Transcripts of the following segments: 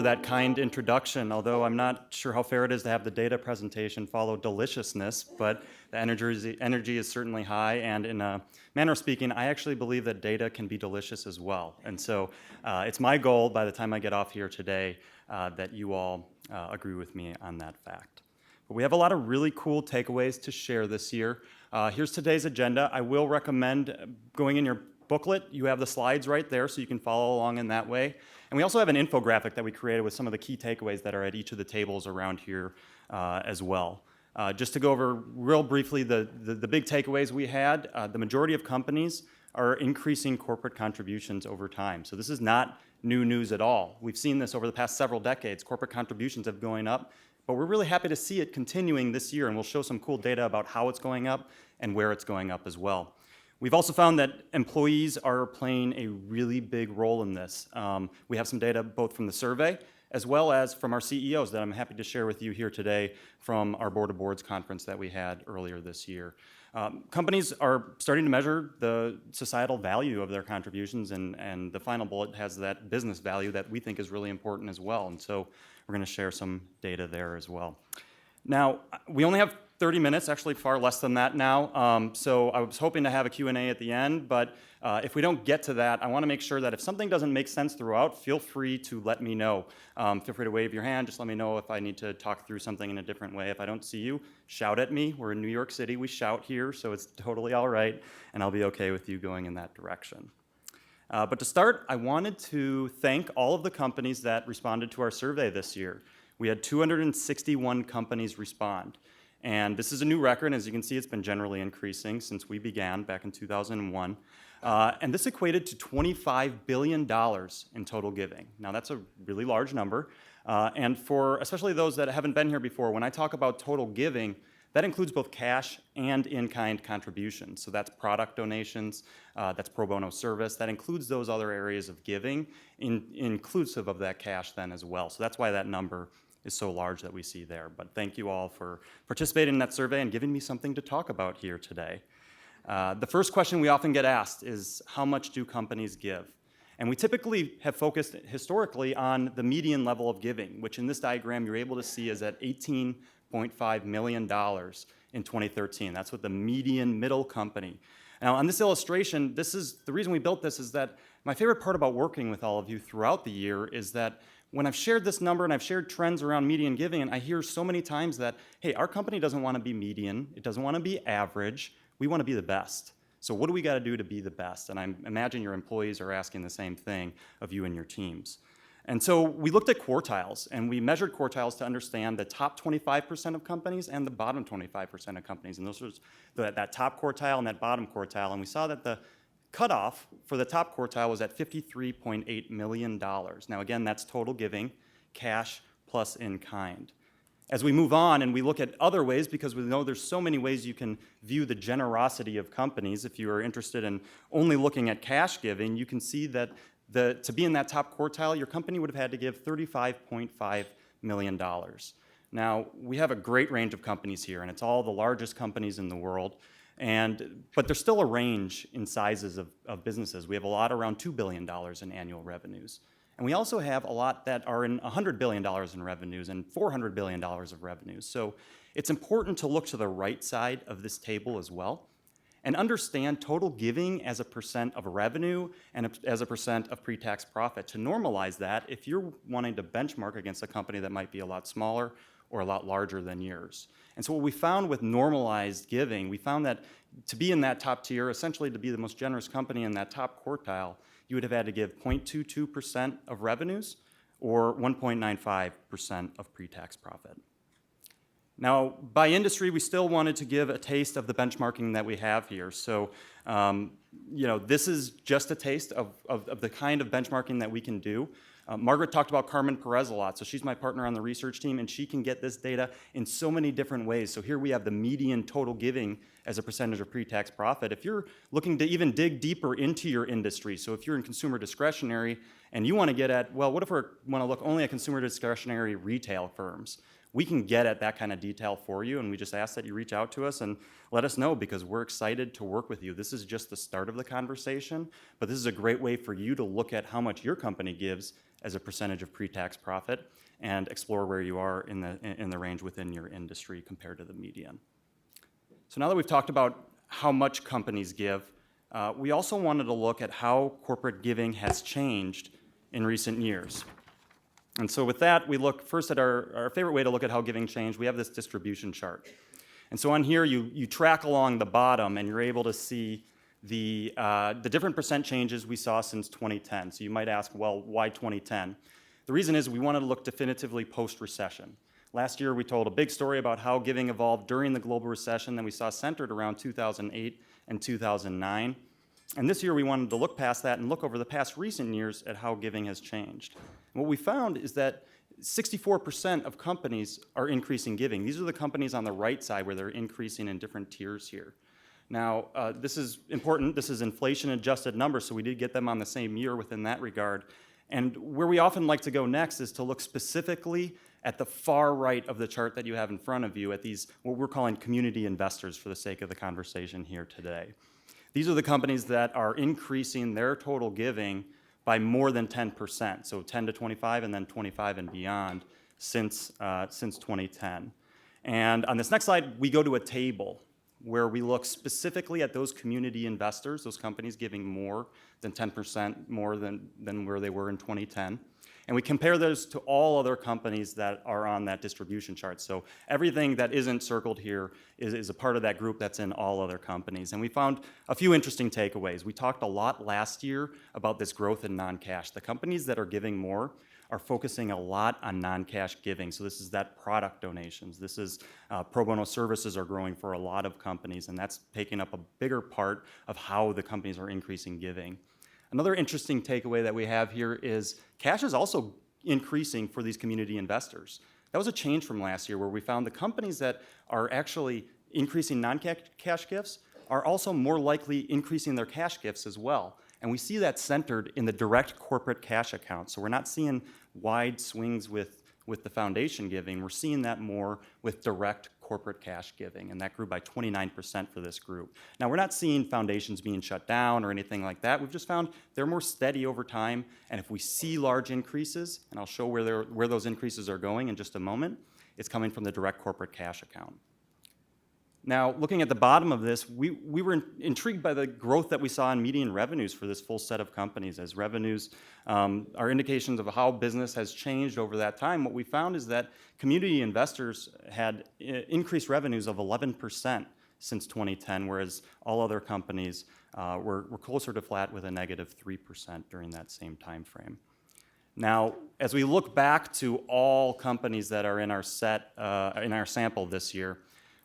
that kind introduction, although I'm not sure how fair it is to have the data presentation follow deliciousness, but the energy is certainly high, and in a manner of speaking, I actually believe that data can be delicious as well. And so it's my goal by the time I get off here today that you all agree with me on that fact. But we have a lot of really cool takeaways to share this year. Here's today's agenda. I will recommend going in your booklet. You have the slides right there, so you can follow along in that way. And we also have an infographic that we created with some of the key takeaways that are at each of the tables around here as well. Just to go over real briefly the big takeaways we had, the majority of companies are increasing corporate contributions over time. So this is not new news at all. We've seen this over the past several decades. Corporate contributions have going up, but we're really happy to see it continuing this year, and we'll show some cool data about how it's going up and where it's going up as well. We've also found that employees are playing a really big role in this. We have some data both from the survey as well as from our CEOs that I'm happy to share with you here today from our Board of Boards conference that we had earlier this year. Companies are starting to measure the societal value of their contributions, and the final bullet has that business value that we think is really important as well. And so we're going to share some data there as well. Now, we only have 30 minutes, actually far less than that now. So I was hoping to have a Q&A at the end, but if we don't get to that, I want to make sure that if something doesn't make sense throughout, feel free to let me know. Feel free to wave your hand. Just let me know if I need to talk through something in a different way. If I don't see you, shout at me. We're in New York City. We shout here, so it's totally all right, and I'll be okay with you going in that direction. But to start, I wanted to thank all of the companies that responded to our survey this year. We had 261 companies respond. And this is a new record. As you can see, it's been generally increasing since we began back in 2001. And this equated to $25 billion in total giving. Now, that's a really large number. And for especially those that haven't been here before, when I talk about total giving, that includes both cash and in-kind contributions. So that's product donations, that's pro bono service. That includes those other areas of giving, inclusive of that cash then as well. So that's why that number is so large that we see there. But thank you all for participating in that survey and giving me something to talk about here today. The first question we often get asked is, how much do companies give? And we typically have focused historically on the median level of giving, which in this diagram you're able to see is at $18.5 million in 2013. That's what the median middle company. Now on this illustration, the reason we built this is that my favorite part about working with all of you throughout the year is that when I've shared this number and I've shared trends around median giving, and I hear so many times that, hey, our company doesn't want to be median, it doesn't want to be average, we want to be the best. So what do we got to do to be the best? And I imagine your employees are asking the same thing of you and your teams. And so we looked at quartiles, and we measured quartiles to understand the top 25% of companies and the bottom 25% of companies. And those are that top quartile and that bottom quartile. And we saw that the cutoff for the top quartile was at $53.8 million. Now again, that's total giving, cash plus in kind. As we move on and we look at other ways, because we know there's so many ways you can view the generosity of companies, if you are interested in only looking at cash giving, you can see that to be in that top quartile, your company would have had to give $35.5 million. Now, we have a great range of companies here, and it's all the largest companies in the world. But there's still a range in sizes of businesses. We have a lot around $2 billion in annual revenues. And we also have a lot that are in $100 billion in revenues and $400 billion of revenues. So it's important to look to the right side of this table as well and understand total giving as a percent of revenue and as a percent of pre-tax profit to normalize that if you're wanting to benchmark against a company that might be a lot smaller or a lot larger than yours. And so what we found with normalized giving, we found that to be in that top tier, essentially to be the most generous company in that top quartile, you would have had to give 0.22% of revenues or 1.95% of pre-tax profit. Now, by industry, we still wanted to give a taste of the benchmarking that we have here. So, this is just a taste of the kind of benchmarking that we can do. Margaret talked about Carmen Perez a lot, so she's my partner on the research team, and she can get this data in so many different ways. So here we have the median total giving as a percentage of pre-tax profit. If you're looking to even dig deeper into your industry, so if you're in consumer discretionary and you want to get at, well, what if we want to look only at consumer discretionary retail firms? We can get at that kind of detail for you, and we just ask that you reach out to us and let us know because we're excited to work with you. This is just the start of the conversation, but this is a great way for you to look at how much your company gives as a percentage of pre-tax profit and explore where you are in the range within your industry compared to the median. So now that we've talked about how much companies give, we also wanted to look at how corporate giving has changed in recent years. And so with that, we look first at our favorite way to look at how giving changed. We have this distribution chart. And so on here, you track along the bottom, and you're able to see the different percent changes we saw since 2010. So you might ask, well, why 2010? The reason is we wanted to look definitively post-recession. Last year, we told a big story about how giving evolved during the global recession that we saw centered around 2008 and 2009. And this year, we wanted to look past that and look over the past recent years at how giving has changed. And what we found is that 64% of companies are increasing giving. These are the companies on the right side where they're increasing in different tiers here. Now, this is important. This is inflation-adjusted numbers, so we did get them on the same year within that regard. And where we often like to go next is to look specifically at the far right of the chart that you have in front of you at these, what we're calling community investors for the sake of the conversation here today. These are the companies that are increasing their total giving by more than 10%, so 10 to 25 and then 25 and beyond since 2010. And on this next slide, we go to a table where we look specifically at those community investors, those companies giving more than 10% more than where they were in 2010. And we compare those to all other companies that are on that distribution chart. So everything that isn't circled here is a part of that group that's in all other companies. And we found a few interesting takeaways. We talked a lot last year about this growth in non-cash. The companies that are giving more are focusing a lot on non-cash giving. So this is that product donations. This is pro bono services are growing for a lot of companies, and that's taking up a bigger part of how the companies are increasing giving. Another interesting takeaway that we have here is cash is also increasing for these community investors. That was a change from last year where we found the companies that are actually increasing non-cash gifts are also more likely increasing their cash gifts as well. And we see that centered in the direct corporate cash account. So we're not seeing wide swings with the foundation giving. We're seeing that more with direct corporate cash giving, and that grew by 29% for this group. Now, we're not seeing foundations being shut down or anything like that. We've just found they're more steady over time, and if we see large increases, and I'll show where those increases are going in just a moment, it's coming from the direct corporate cash account. Now, looking at the bottom of this, we were intrigued by the growth that we saw in median revenues for this full set of companies. As revenues are indications of how business has changed over that time, what we found is that community investors had increased revenues of 11% since 2010, whereas all other companies were closer to flat with a negative 3% during that same time frame. Now, as we look back to all companies that are in our sample this year,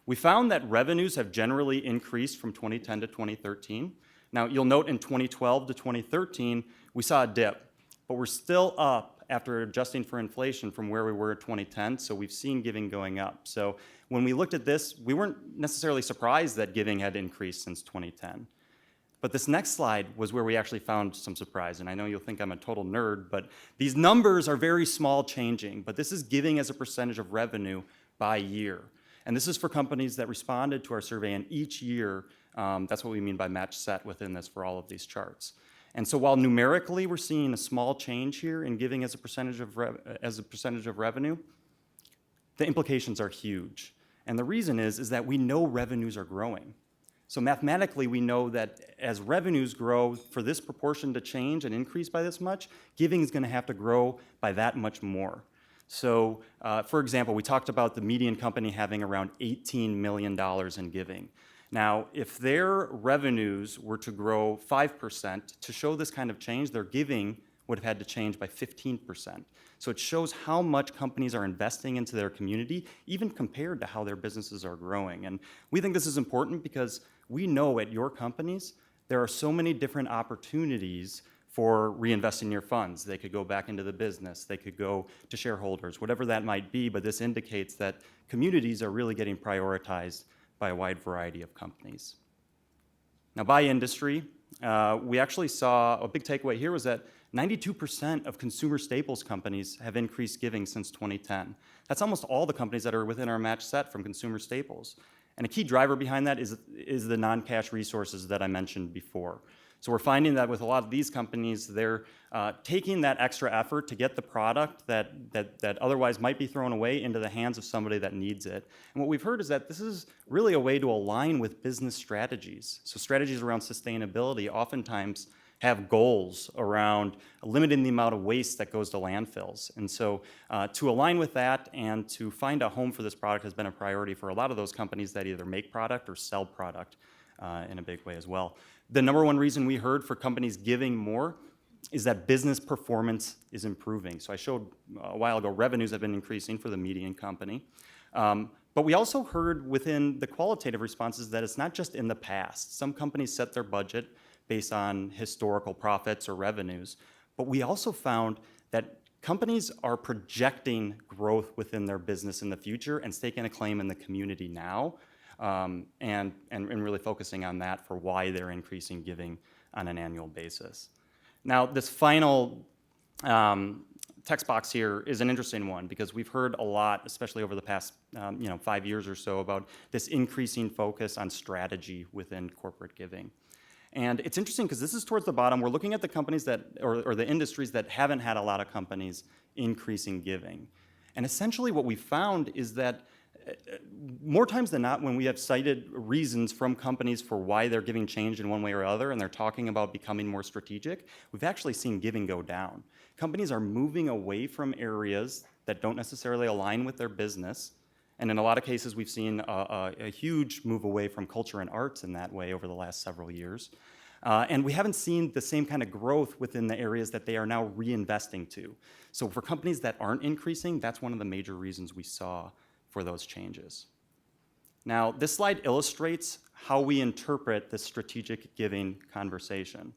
we found that revenues have generally increased from 2010 to 2013. Now, you'll note in 2012 to 2013, we saw a dip, but we're still up after adjusting for inflation from where we were in 2010, so we've seen giving going up. So when we looked at this, we weren't necessarily surprised that giving had increased since 2010. But this next slide was where we actually found some surprise, and I know you'll think I'm a total nerd, but these numbers are very small changing, but this is giving as a percentage of revenue by year. And this is for companies that responded to our survey, and each year, that's what we mean by match set within this for all of these charts. And so while numerically we're seeing a small change here in giving as a percentage of revenue, the implications are huge. And the reason is that we know revenues are growing. So mathematically, we know that as revenues grow, for this proportion to change and increase by this much, giving is going to have to grow by that much more. So, for example, we talked about the median company having around $18 million in giving. Now, if their revenues were to grow 5%, to show this kind of change, their giving would have had to change by 15%. So it shows how much companies are investing into their community, even compared to how their businesses are growing. And we think this is important because we know at your companies, there are so many different opportunities for reinvesting your funds. They could go back into the business, they could go to shareholders, whatever that might be, but this indicates that communities are really getting prioritized by a wide variety of companies. Now, by industry, we actually saw a big takeaway here was that 92% of consumer staples companies have increased giving since 2010. That's almost all the companies that are within our match set from consumer staples. And a key driver behind that is the non-cash resources that I mentioned before. So we're finding that with a lot of these companies, they're taking that extra effort to get the product that otherwise might be thrown away into the hands of somebody that needs it. And what we've heard is that this is really a way to align with business strategies. So strategies around sustainability oftentimes have goals around limiting the amount of waste that goes to landfills. And so to align with that and to find a home for this product has been a priority for a lot of those companies that either make product or sell product in a big way as well. The number one reason we heard for companies giving more is that business performance is improving. So I showed a while ago revenues have been increasing for the median company. But we also heard within the qualitative responses that it's not just in the past. Some companies set their budget based on historical profits or revenues. But we also found that companies are projecting growth within their business in the future and staking a claim in the community now, and really focusing on that for why they're increasing giving on an annual basis. Now, this final text box here is an interesting one because we've heard a lot, especially over the past 5 years or so, about this increasing focus on strategy within corporate giving. And it's interesting because this is towards the bottom. We're looking at the companies that, or the industries that haven't had a lot of companies increasing giving. And essentially what we found is that more times than not, when we have cited reasons from companies for why they're giving change in one way or other, and they're talking about becoming more strategic, we've actually seen giving go down. Companies are moving away from areas that don't necessarily align with their business. And in a lot of cases, we've seen a huge move away from culture and arts in that way over the last several years. And we haven't seen the same kind of growth within the areas that they are now reinvesting to. So for companies that aren't increasing, that's one of the major reasons we saw for those changes. Now, this slide illustrates how we interpret the strategic giving conversation.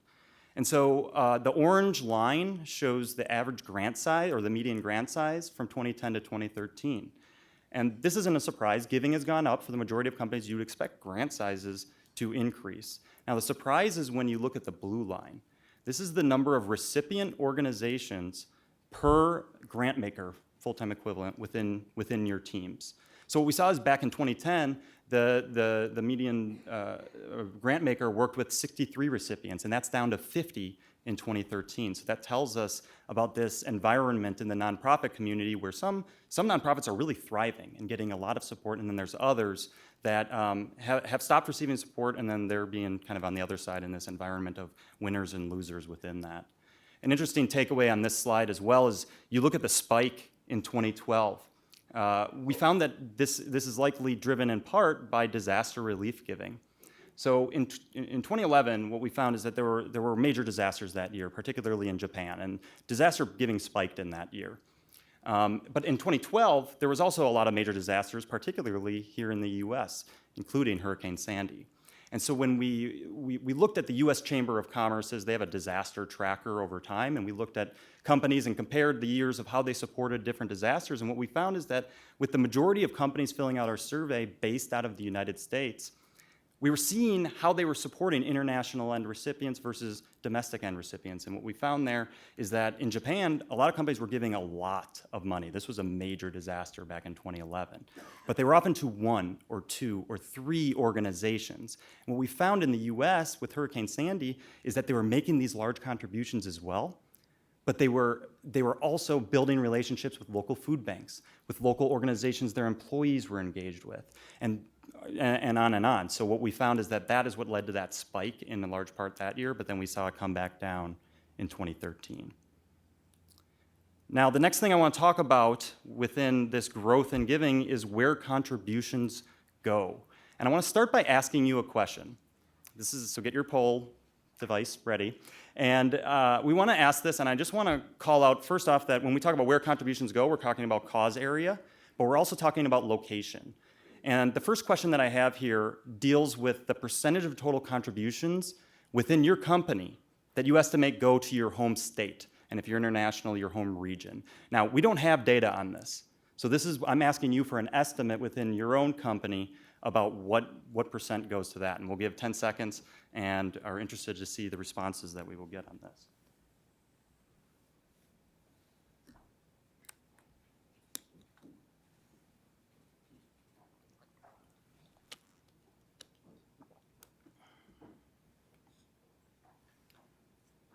And so the orange line shows the average grant size, or the median grant size, from 2010 to 2013. And this isn't a surprise. Giving has gone up for the majority of companies. You'd expect grant sizes to increase. Now, the surprise is when you look at the blue line. This is the number of recipient organizations per grant maker, full-time equivalent, within your teams. So what we saw is back in 2010, the median grant maker worked with 63 recipients, and that's down to 50 in 2013. So that tells us about this environment in the nonprofit community where some nonprofits are really thriving and getting a lot of support, and then there's others that have stopped receiving support, and then they're being kind of on the other side in this environment of winners and losers within that. An interesting takeaway on this slide as well is you look at the spike in 2012. We found that this is likely driven in part by disaster relief giving. So in 2011, what we found is that there were major disasters that year, particularly in Japan, and disaster giving spiked in that year. But in 2012, there was also a lot of major disasters, particularly here in the US, including Hurricane Sandy. And so when we looked at the US Chamber of Commerce's, they have a disaster tracker over time, and we looked at companies and compared the years of how they supported different disasters. And what we found is that with the majority of companies filling out our survey based out of the United States, we were seeing how they were supporting international end recipients versus domestic end recipients. And what we found there is that in Japan, a lot of companies were giving a lot of money. This was a major disaster back in 2011. But they were often to 1 or 2 or 3 organizations. And what we found in the US with Hurricane Sandy is that they were making these large contributions as well, but they were also building relationships with local food banks, with local organizations their employees were engaged with, and on and on. So what we found is that is what led to that spike in a large part that year, but then we saw it come back down in 2013. Now, the next thing I want to talk about within this growth in giving is where contributions go. And I want to start by asking you a question. So get your poll device ready. And we want to ask this, and I just want to call out first off that when we talk about where contributions go, we're talking about cause area, but we're also talking about location. And the first question that I have here deals with the percentage of total contributions within your company that you estimate go to your home state, and if you're international, your home region. Now, we don't have data on this. So I'm asking you for an estimate within your own company about what percent goes to that. And we'll give 10 seconds and are interested to see the responses that we will get on this.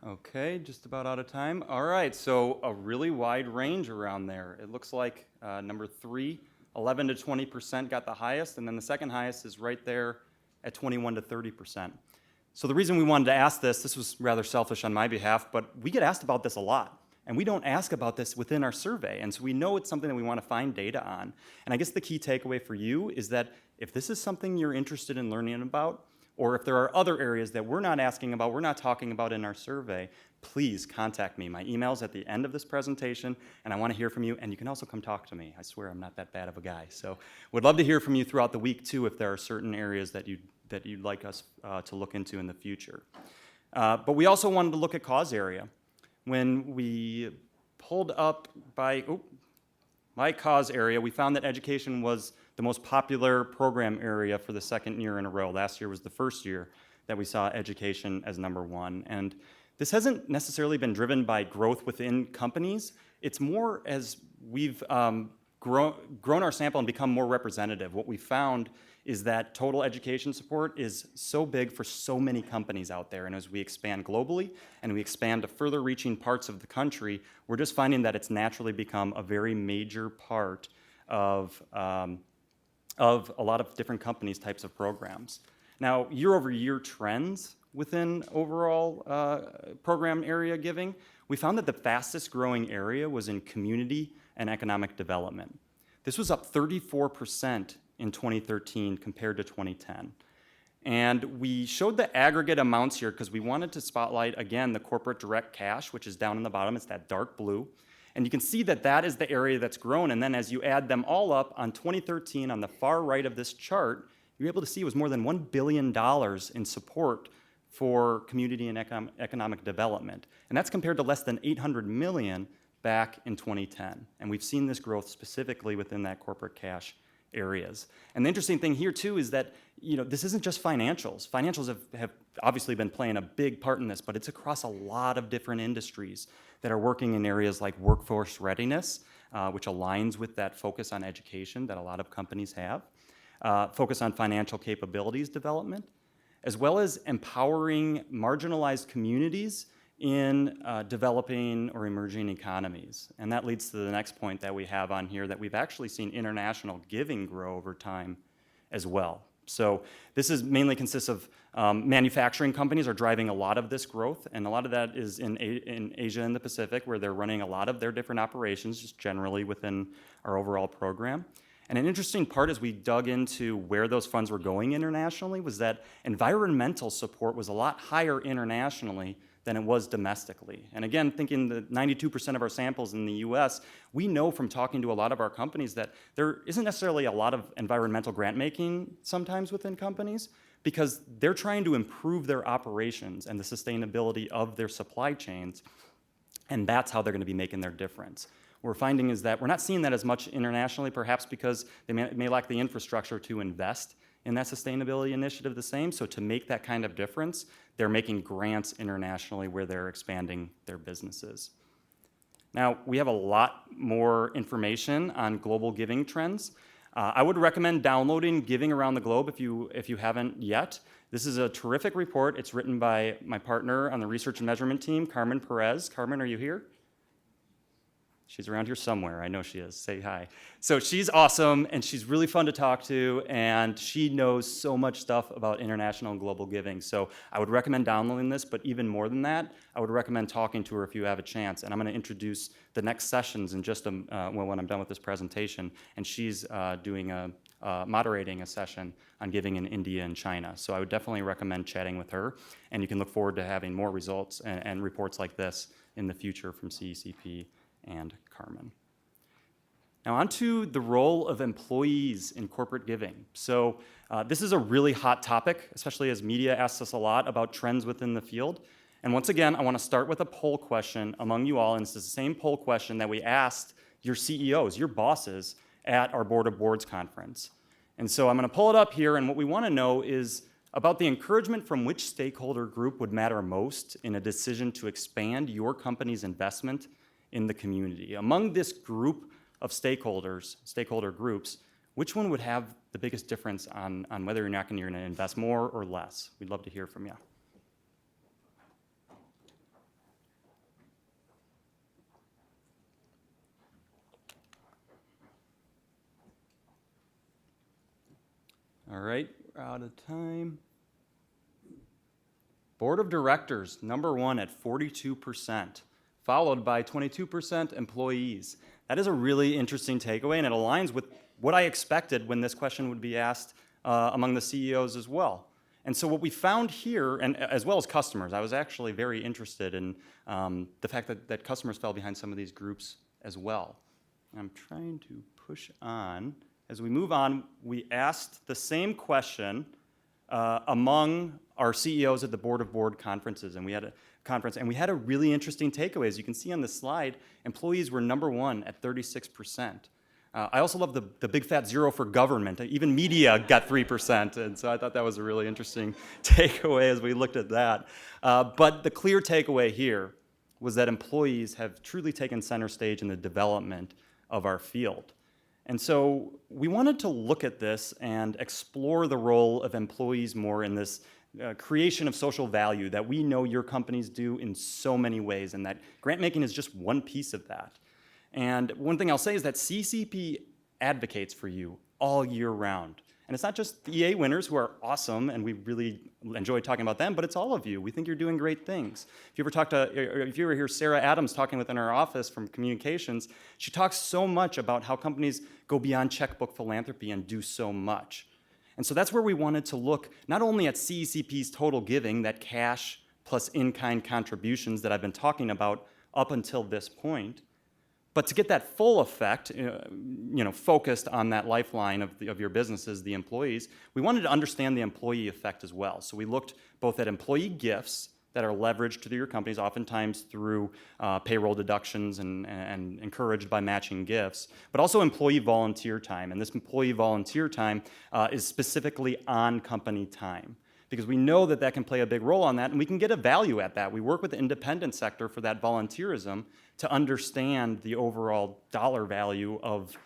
Okay, just about out of time. All right, so a really wide range around there. It looks like number 3, 11 to 20% got the highest, and then the second highest is right there at 21 to 30%. So the reason we wanted to ask this was rather selfish on my behalf, but we get asked about this a lot. And we don't ask about this within our survey, and so we know it's something that we want to find data on. And I guess the key takeaway for you is that if this is something you're interested in learning about, or if there are other areas that we're not asking about, we're not talking about in our survey, please contact me. My email's at the end of this presentation, and I want to hear from you, and you can also come talk to me. I swear I'm not that bad of a guy. So would love to hear from you throughout the week, too, if there are certain areas that you'd like us to look into in the future. But we also wanted to look at cause area. When we pulled up by cause area, we found that education was the most popular program area for the second year in a row. Last year was the first year that we saw education as number 1. And this hasn't necessarily been driven by growth within companies. It's more as we've grown our sample and become more representative. What we found is that total education support is so big for so many companies out there. And as we expand globally and we expand to further reaching parts of the country, we're just finding that it's naturally become a very major part of a lot of different companies' types of programs. Now, year-over-year trends within overall program area giving, we found that the fastest growing area was in community and economic development. This was up 34% in 2013 compared to 2010. And we showed the aggregate amounts here because we wanted to spotlight, again, the corporate direct cash, which is down in the bottom. It's that dark blue. And you can see that that is the area that's grown. And then as you add them all up on 2013, on the far right of this chart, you're able to see it was more than $1 billion in support for community and economic development. And that's compared to less than $800 million back in 2010. And we've seen this growth specifically within that corporate cash areas. And the interesting thing here too is that this isn't just financials. Financials have obviously been playing a big part in this, but it's across a lot of different industries that are working in areas like workforce readiness, which aligns with that focus on education that a lot of companies have, focus on financial capabilities development, as well as empowering marginalized communities in developing or emerging economies. And that leads to the next point that we have on here, that we've actually seen international giving grow over time as well. So this is mainly consists of manufacturing companies are driving a lot of this growth, and a lot of that is in Asia and the Pacific, where they're running a lot of their different operations just generally within our overall program. And an interesting part as we dug into where those funds were going internationally was that environmental support was a lot higher internationally than it was domestically. And again, thinking that 92% of our samples in the US, we know from talking to a lot of our companies that there isn't necessarily a lot of environmental grant making sometimes within companies, because they're trying to improve their operations and the sustainability of their supply chains, and that's how they're going to be making their difference. What we're finding is that we're not seeing that as much internationally, perhaps because they may lack the infrastructure to invest in that sustainability initiative the same. So to make that kind of difference, they're making grants internationally where they're expanding their businesses. Now, we have a lot more information on global giving trends. I would recommend downloading Giving Around the Globe if you haven't yet. This is a terrific report. It's written by my partner on the research and measurement team, Carmen Perez. Carmen, are you here? She's around here somewhere. I know she is. Say hi. So she's awesome, and she's really fun to talk to, and she knows so much stuff about international and global giving. So I would recommend downloading this, but even more than that, I would recommend talking to her if you have a chance. And I'm going to introduce the next sessions in just when I'm done with this presentation, and she's moderating a session on giving in India and China. So I would definitely recommend chatting with her, and you can look forward to having more results and reports like this in the future from CECP and Carmen. Now on to the role of employees in corporate giving. So this is a really hot topic, especially as media asks us a lot about trends within the field. And once again, I want to start with a poll question among you all, and it's the same poll question that we asked your CEOs, your bosses, at our Board of Boards conference. And so I'm going to pull it up here, and what we want to know is about the encouragement from which stakeholder group would matter most in a decision to expand your company's investment in the community. Among this group of stakeholder groups, which one would have the biggest difference on whether or not you're going to invest more or less? We'd love to hear from you. All right, we're out of time. Board of directors, number one at 42%, followed by 22% employees. That is a really interesting takeaway, and it aligns with what I expected when this question would be asked among the CEOs as well. And so what we found here, and as well as customers, I was actually very interested in the fact that customers fell behind some of these groups as well. I'm trying to push on. As we move on, we asked the same question among our CEOs at the Board of Board conferences, and we had a really interesting takeaway. As you can see on the slide, employees were number one at 36%. I also love the big fat zero for government. Even media got 3%, and so I thought that was a really interesting takeaway as we looked at that. But the clear takeaway here was that employees have truly taken center stage in the development of our field. And so we wanted to look at this and explore the role of employees more in this creation of social value that we know your companies do in so many ways, and that grant making is just one piece of that. And one thing I'll say is that CCP advocates for you all year round. And it's not just the EA winners who are awesome, and we really enjoy talking about them, but it's all of you. We think you're doing great things. If you ever hear Sarah Adams talking within our office from communications, she talks so much about how companies go beyond checkbook philanthropy and do so much. And so that's where we wanted to look not only at CECP's total giving, that cash plus in-kind contributions that I've been talking about up until this point, but to get that full effect, focused on that lifeline of your businesses, the employees, we wanted to understand the employee effect as well. So we looked both at employee gifts that are leveraged to your companies, oftentimes through payroll deductions and encouraged by matching gifts, but also employee volunteer time. And this employee volunteer time is specifically on company time, because we know that can play a big role on that, and we can get a value at that. We work with the independent sector for that volunteerism to understand the overall dollar value of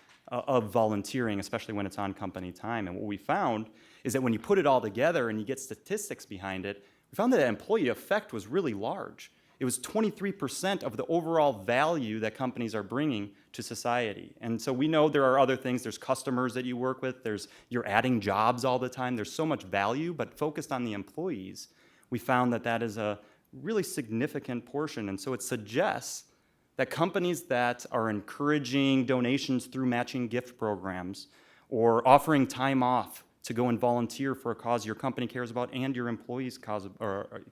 volunteering, especially when it's on company time. And what we found is that when you put it all together and you get statistics behind it, we found that the employee effect was really large. It was 23% of the overall value that companies are bringing to society. And so we know there are other things. There's customers that you work with. You're adding jobs all the time. There's so much value, but focused on the employees, we found that is a really significant portion. And so it suggests that companies that are encouraging donations through matching gift programs or offering time off to go and volunteer for a cause your company cares about and your employees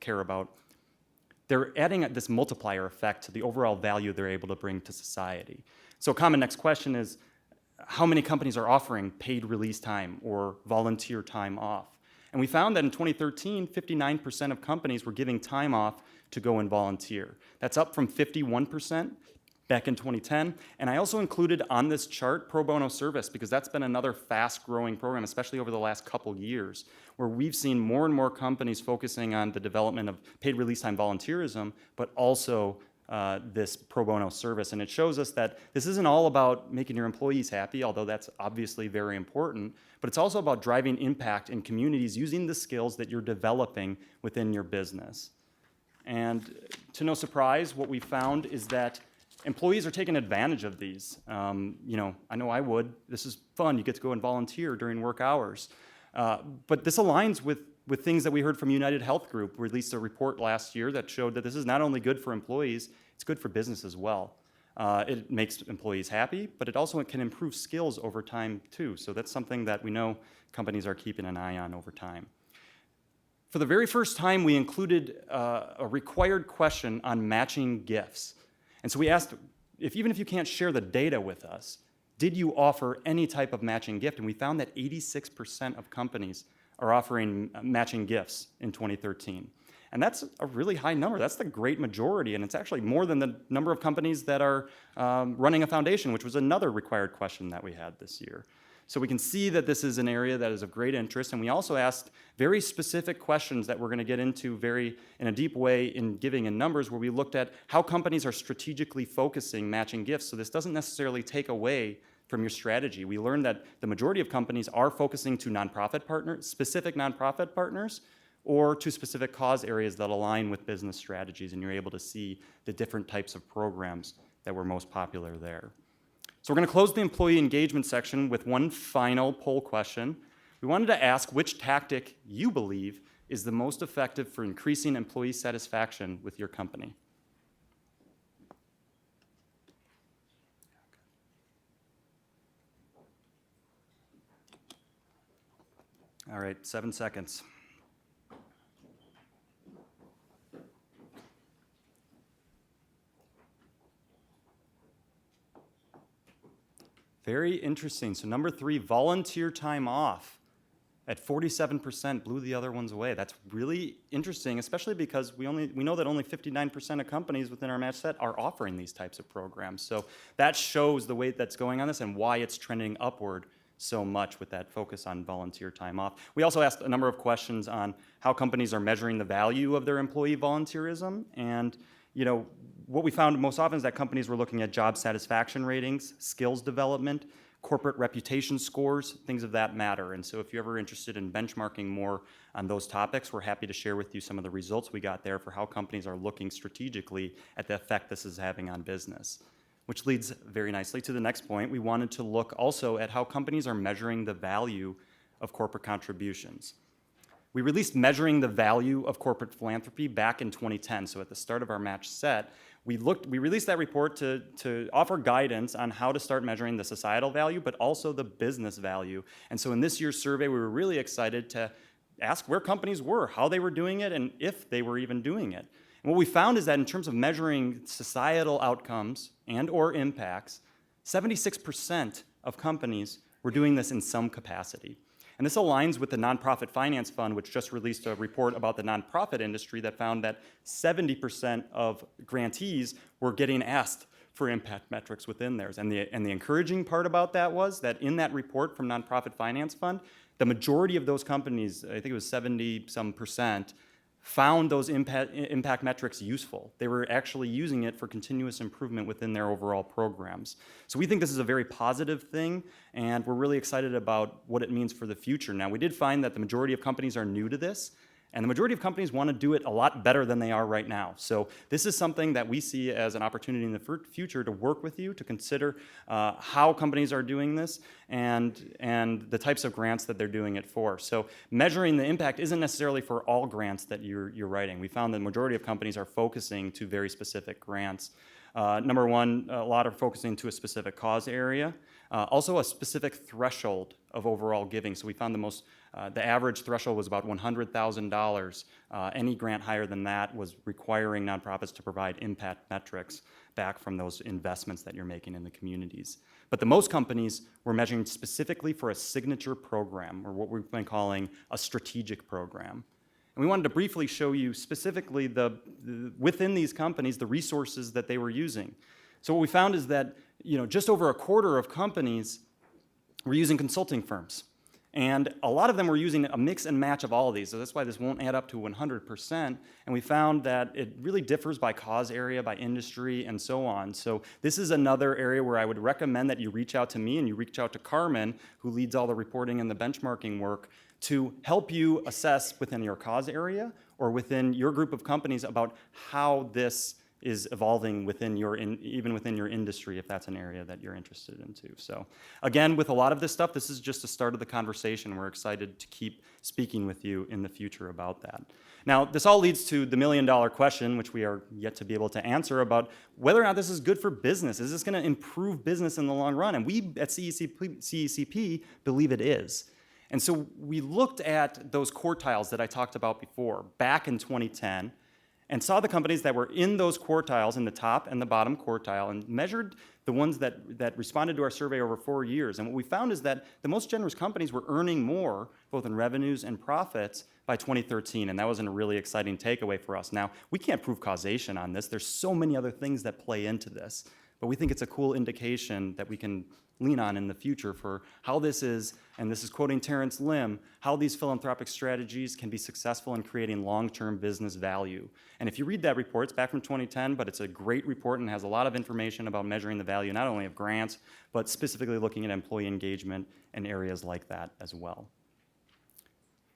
care about, they're adding this multiplier effect to the overall value they're able to bring to society. So a common next question is, how many companies are offering paid release time or volunteer time off? And we found that in 2013, 59% of companies were giving time off to go and volunteer. That's up from 51% back in 2010. And I also included on this chart pro bono service, because that's been another fast-growing program, especially over the last couple years, where we've seen more and more companies focusing on the development of paid release time volunteerism, but also this pro bono service. And it shows us that this isn't all about making your employees happy, although that's obviously very important, but it's also about driving impact in communities using the skills that you're developing within your business. And to no surprise, what we found is that employees are taking advantage of these. I know I would. This is fun. You get to go and volunteer during work hours. But this aligns with things that we heard from United Health Group. We released a report last year that showed that this is not only good for employees, it's good for business as well. It makes employees happy, but it also can improve skills over time too. So that's something that we know companies are keeping an eye on over time. For the very first time, we included a required question on matching gifts. And so we asked, even if you can't share the data with us, did you offer any type of matching gift? And we found that 86% of companies are offering matching gifts in 2013. And that's a really high number. That's the great majority, and it's actually more than the number of companies that are running a foundation, which was another required question that we had this year. So we can see that this is an area that is of great interest, and we also asked very specific questions that we're going to get into in a deep way in giving and numbers, where we looked at how companies are strategically focusing matching gifts. So this doesn't necessarily take away from your strategy. We learned that the majority of companies are focusing to specific nonprofit partners, or to specific cause areas that align with business strategies, and you're able to see the different types of programs that were most popular there. So we're going to close the employee engagement section with one final poll question. We wanted to ask which tactic you believe is the most effective for increasing employee satisfaction with your company. All right, 7 seconds. Very interesting. So number 3, volunteer time off at 47% blew the other ones away. That's really interesting, especially because we know that only 59% of companies within our match set are offering these types of programs. So that shows the weight that's going on this and why it's trending upward so much with that focus on volunteer time off. We also asked a number of questions on how companies are measuring the value of their employee volunteerism, and what we found most often is that companies were looking at job satisfaction ratings, skills development, corporate reputation scores, things of that matter. And so if you're ever interested in benchmarking more on those topics, we're happy to share with you some of the results we got there for how companies are looking strategically at the effect this is having on business. Which leads very nicely to the next point. We wanted to look also at how companies are measuring the value of corporate contributions. We released Measuring the Value of Corporate Philanthropy back in 2010, so at the start of our match set. We released that report to offer guidance on how to start measuring the societal value, but also the business value. And so in this year's survey, we were really excited to ask where companies were, how they were doing it, and if they were even doing it. And what we found is that in terms of measuring societal outcomes and or impacts, 76% of companies were doing this in some capacity. And this aligns with the Nonprofit Finance Fund, which just released a report about the nonprofit industry that found that 70% of grantees were getting asked for impact metrics within theirs. And the encouraging part about that was that in that report from Nonprofit Finance Fund, the majority of those companies, I think it was 70-some%, found those impact metrics useful. They were actually using it for continuous improvement within their overall programs. So we think this is a very positive thing, and we're really excited about what it means for the future. Now, we did find that the majority of companies are new to this, and the majority of companies want to do it a lot better than they are right now. So this is something that we see as an opportunity in the future to work with you, to consider how companies are doing this and the types of grants that they're doing it for. So measuring the impact isn't necessarily for all grants that you're writing. We found the majority of companies are focusing to very specific grants. Number 1, a lot are focusing to a specific cause area. Also a specific threshold of overall giving. So we found the average threshold was about $100,000. Any grant higher than that was requiring nonprofits to provide impact metrics back from those investments that you're making in the communities. But the most companies were measuring specifically for a signature program, or what we've been calling a strategic program. And we wanted to briefly show you specifically within these companies the resources that they were using. So what we found is that just over a quarter of companies were using consulting firms. And a lot of them were using a mix and match of all of these. So that's why this won't add up to 100%. And we found that it really differs by cause area, by industry, and so on. So this is another area where I would recommend that you reach out to me and you reach out to Carmen, who leads all the reporting and the benchmarking work, to help you assess within your cause area or within your group of companies about how this is evolving even within your industry, if that's an area that you're interested in too. So again, with a lot of this stuff, this is just the start of the conversation. We're excited to keep speaking with you in the future about that. Now, this all leads to the million-dollar question, which we are yet to be able to answer, about whether or not this is good for business. Is this going to improve business in the long run? And we at CECP believe it is. And so we looked at those quartiles that I talked about before back in 2010, and saw the companies that were in those quartiles, in the top and the bottom quartile, and measured the ones that responded to our survey over 4 years. And what we found is that the most generous companies were earning more, both in revenues and profits, by 2013, and that was a really exciting takeaway for us. Now, we can't prove causation on this. There's so many other things that play into this, but we think it's a cool indication that we can lean on in the future for how this is, and this is quoting Terrence Lim, how these philanthropic strategies can be successful in creating long-term business value. And if you read that report, it's back from 2010, but it's a great report and has a lot of information about measuring the value not only of grants, but specifically looking at employee engagement and areas like that as well.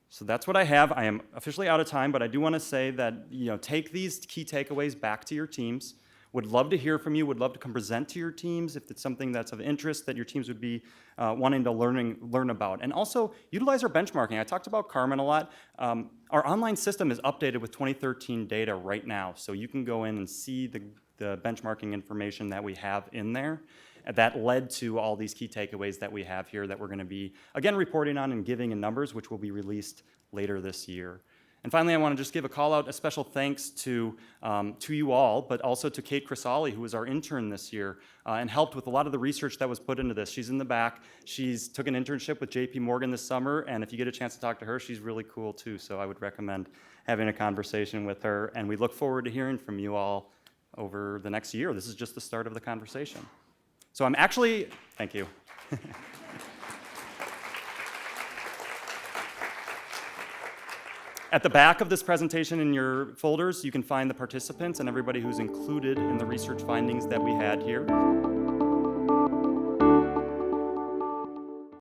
So that's what I have. I am officially out of time, but I do want to say that take these key takeaways back to your teams. Would love to hear from you, would love to come present to your teams if it's something that's of interest that your teams would be wanting to learn about. And also, utilize our benchmarking. I talked about Carmen a lot. Our online system is updated with 2013 data right now, so you can go in and see the benchmarking information that we have in there. That led to all these key takeaways that we have here that we're going to be, again, reporting on and giving in numbers, which will be released later this year. And finally, I want to just give a call out, a special thanks to you all, but also to Kate Crisali, who was our intern this year and helped with a lot of the research that was put into this. She's in the back. She's took an internship with JP Morgan this summer, and if you get a chance to talk to her, she's really cool too. So I would recommend having a conversation with her, and we look forward to hearing from you all over the next year. This is just the start of the conversation. So I'm actually, thank you. At the back of this presentation in your folders, you can find the participants and everybody who's included in the research findings that we had here.